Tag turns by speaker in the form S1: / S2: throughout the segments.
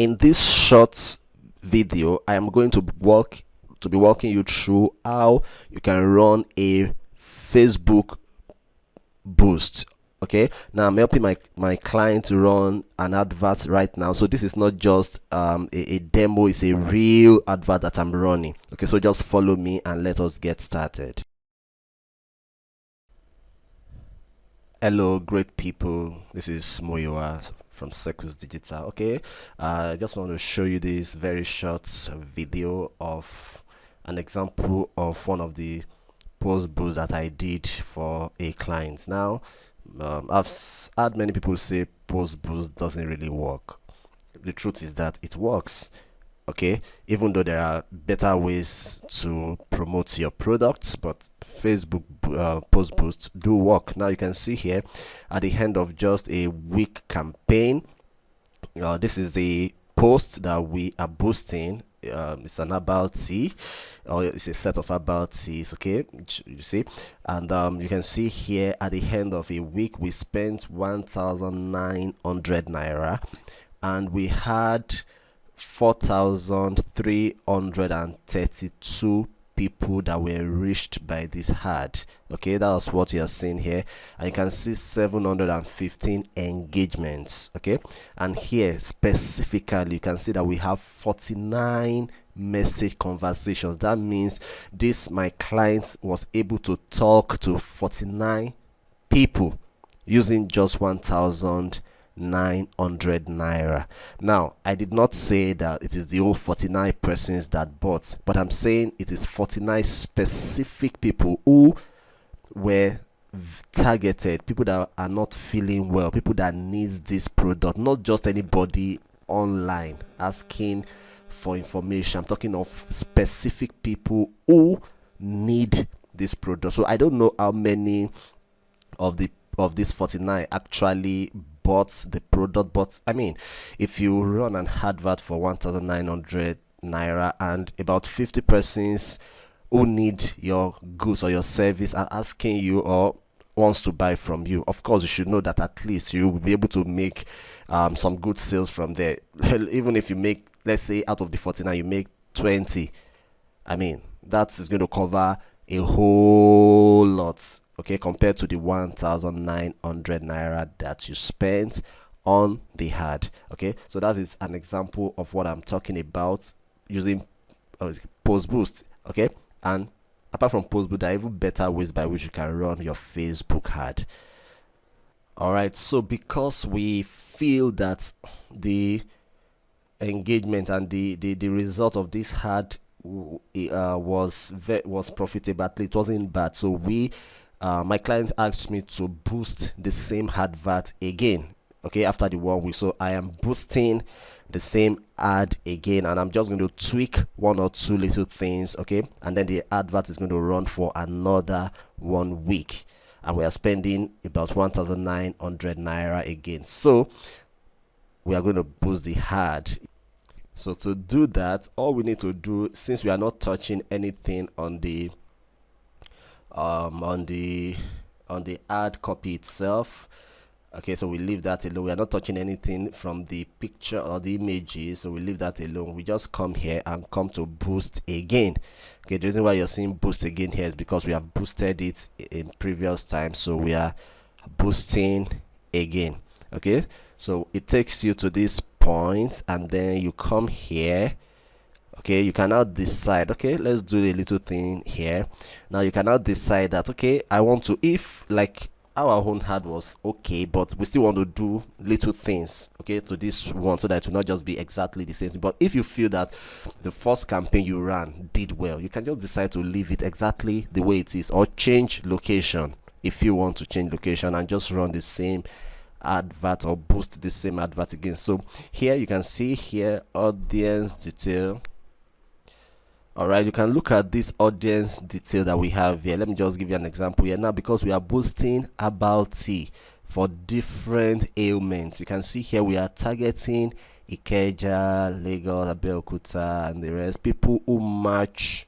S1: In this short video, I am going to be walking you through how you can run a Facebook boost. Okay, now I'm helping my client run an advert right now, so this is not just a demo, it's a real advert that I'm running. Okay, so just follow me and let us get started. Hello great people, this is Muyiwa from Circles Digital. Okay, I just want to show you this very short video of an example of one of the post boosts that I did for a client. Now I've had many people say post boost doesn't really work. The truth is that it works. Okay, even though there are better ways to promote your products, but Facebook post boost do work. Now you can see here at the end of just a week campaign, this is the post that we are boosting. It's an about tea, or it's a set of about teas. Okay, you see, and you can see here at the end of a week we spent 1,900 naira, and we had 4,332 people that were reached by this ad. Okay, that's what you are seeing here, and you can see 715 engagements. Okay, and here specifically you can see that we have 49 message conversations. That means my client was able to talk to 49 people using just 1,900 naira. Now I did not say that it is the whole 49 persons that bought, but I'm saying it is 49 specific people who were targeted, people that are not feeling well, people that needs this product, not just anybody online asking for information. I'm talking of specific people who need this product. So I don't know how many of these 49 actually bought the product, but I mean, if you run an advert for 1,900 naira and about 50 persons who need your goods or your service are asking you or wants to buy from you, of course you should know that at least you will be able to make some good sales from there. Even if you make, let's say out of the 49 you make 20, I mean that is going to cover a whole lot, okay, compared to the 1,900 naira that you spent on the ad. Okay, so that is an example of what I'm talking about using post boost. Okay, and apart from post boost, there are even better ways by which you can run your Facebook ad. All right, so because we feel that the engagement and the result of this ad was profitable, at least it wasn't bad, so my client asked me to boost the same advert again. Okay, after the 1 week, so I am boosting the same ad again, and I'm just going to tweak 1 or 2 little things. Okay, and then the advert is going to run for another 1 week, and we are spending about 1,900 naira again. So we are going to boost the ad. So to do that, all we need to do, since we are not touching anything on the ad copy itself, okay, so we leave that alone. We are not touching anything from the picture or the images, so we leave that alone. We just come here and come to boost again. Okay, the reason why you're seeing boost again here is because we have boosted it in previous times, so we are boosting again. Okay, so it takes you to this point, and then you come here. Okay, you can now decide, okay, let's do a little thing here. Now you can now decide that, okay, I want to, if like our own ad was okay, but we still want to do little things, okay, to this one, so that it will not just be exactly the same thing. But if you feel that the first campaign you ran did well, you can just decide to leave it exactly the way it is, or change location if you want to change location, and just run the same advert or boost the same advert again. So here you can see here audience detail. All right, you can look at this audience detail that we have here. Let me just give you an example here. Now, because we are boosting about tea for different ailments, you can see here we are targeting Ikeja, Lagos, Abeokuta, and the rest, people who match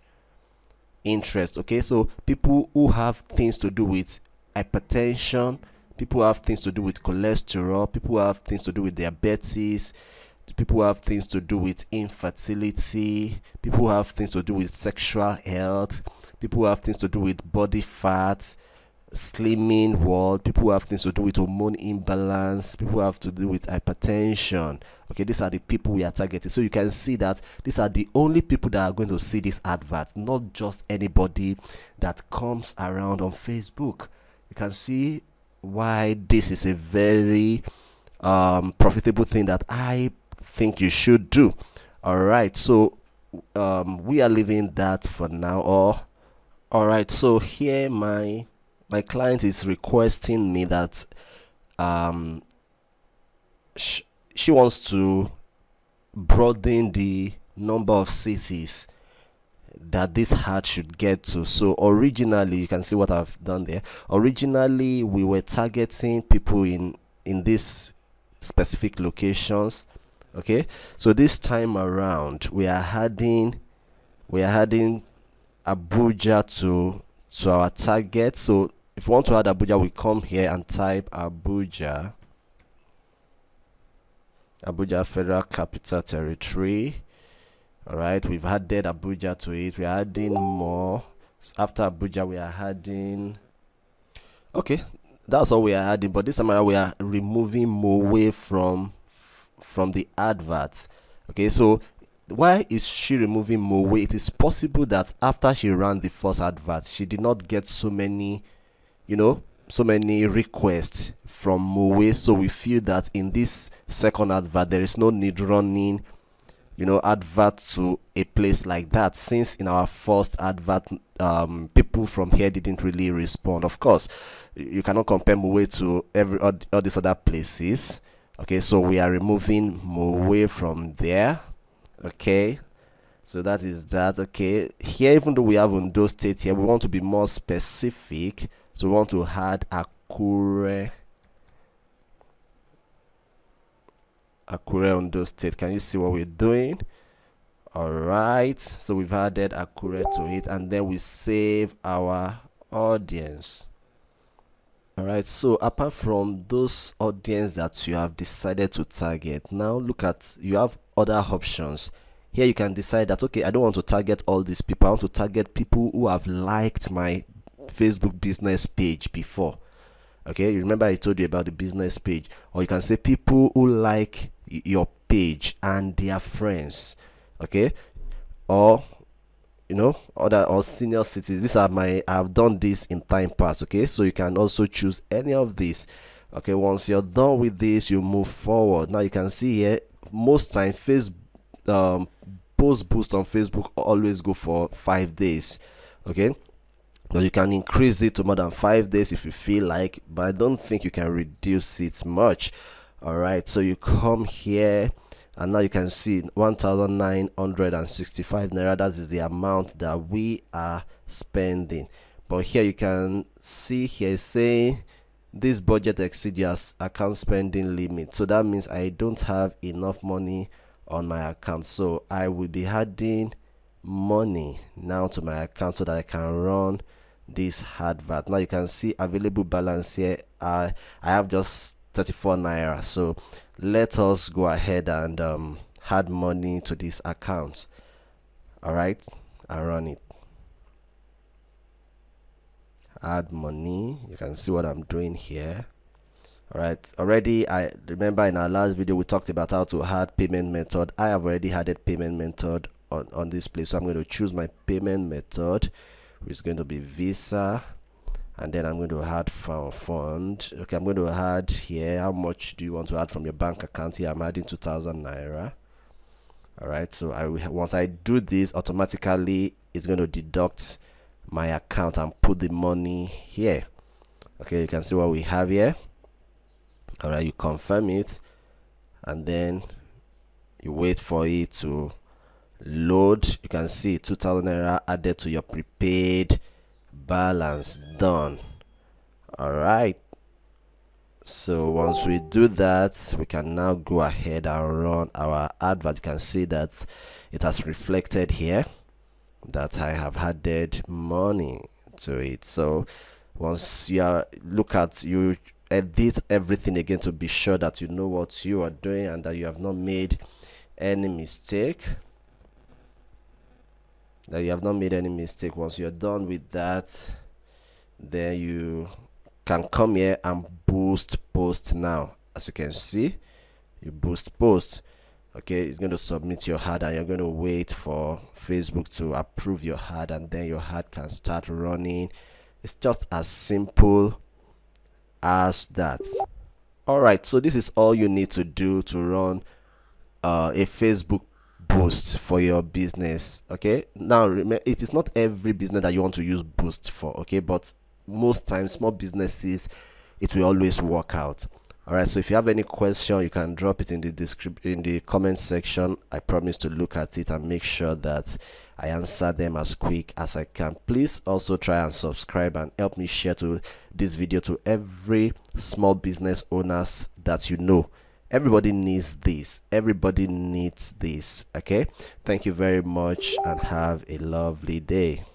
S1: interest. Okay, so people who have things to do with hypertension, people who have things to do with cholesterol, people who have things to do with diabetes, people who have things to do with infertility, people who have things to do with sexual health, people who have things to do with body fat, slimming world, people who have things to do with hormone imbalance, people who have to do with hypertension. Okay, these are the people we are targeting. So you can see that these are the only people that are going to see this advert, not just anybody that comes around on Facebook. You can see why this is a very profitable thing that I think you should do. All right, so we are leaving that for now. Or all right, so here my client is requesting me that she wants to broaden the number of cities that this ad should get to. So originally, you can see what I've done there. Originally, we were targeting people in this specific locations. Okay, so this time around we are adding Abuja to our target. So if we want to add Abuja, we come here and type Abuja Federal Capital Territory. All right, we've added Abuja to it. We are adding more. After Abuja, we are adding, okay, that's all we are adding, but this time around we are removing Mowe from the advert. Okay, so why is she removing Mowe? It is possible that after she ran the first advert, she did not get so many requests from Mowe, so we feel that in this second advert there is no need running advert to a place like that, since in our first advert people from here didn't really respond. Of course, you cannot compare Mowe to all these other places. Okay, so we are removing Mowe from there. Okay, so that is that. Okay, here, even though we have Ondo State here, we want to be more specific, so we want to add Akure Ondo State. Can you see what we're doing? All right, so we've added Akure to it, and then we save our audience. All right, so apart from those audience that you have decided to target, now look at, you have other options. Here you can decide that, okay, I don't want to target all these people. I want to target people who have liked my Facebook business page before. Okay, you remember I told you about the business page. Or you can say people who like your page and their friends. Okay, or other or senior cities. These are I've done this in time past. Okay, so you can also choose any of these. Okay, once you're done with this, you move forward. Now you can see here, most time post boost on Facebook always go for 5 days. Okay, but you can increase it to more than 5 days if you feel like, but I don't think you can reduce it much. All right, so you come here, and now you can see 1,965 naira. That is the amount that we are spending. But here you can see here saying this budget exceeds your account spending limit. So that means I don't have enough money on my account, so I will be adding money now to my account so that I can run this advert. Now you can see available balance here. I have just 34 naira, so let us go ahead and add money to this account. All right, and run it. Add money. You can see what I'm doing here. All right, already, I remember in our last video we talked about how to add payment method. I have already added payment method on this place, so I'm going to choose my payment method, which is going to be Visa, and then I'm going to add fund. Okay, I'm going to add here, how much do you want to add from your bank account? Here I'm adding 2,000 naira. All right, so once I do this, automatically it's going to deduct my account and put the money here. Okay, you can see what we have here. All right, you confirm it, and then you wait for it to load. You can see 2,000 naira added to your prepaid balance. Done. All right, so once we do that, we can now go ahead and run our advert. You can see that it has reflected here that I have added money to it. So once you edit everything again to be sure that you know what you are doing and that you have not made any mistake. Once you're done with that, then you can come here and boost post. Now as you can see, you boost post. Okay, it's going to submit your ad and you're going to wait for Facebook to approve your ad, and then your ad can start running. It's just as simple as that. All right, so this is all you need to do to run a Facebook boost for your business. Okay, now remember, it is not every business that you want to use boost for, okay, but most times small businesses, it will always work out. All right, so if you have any question, you can drop it in the comment section. I promise to look at it and make sure that I answer them as quick as I can. Please also try and subscribe and help me share this video to every small business owners that you know. Everybody needs this. Okay, thank you very much and have a lovely day.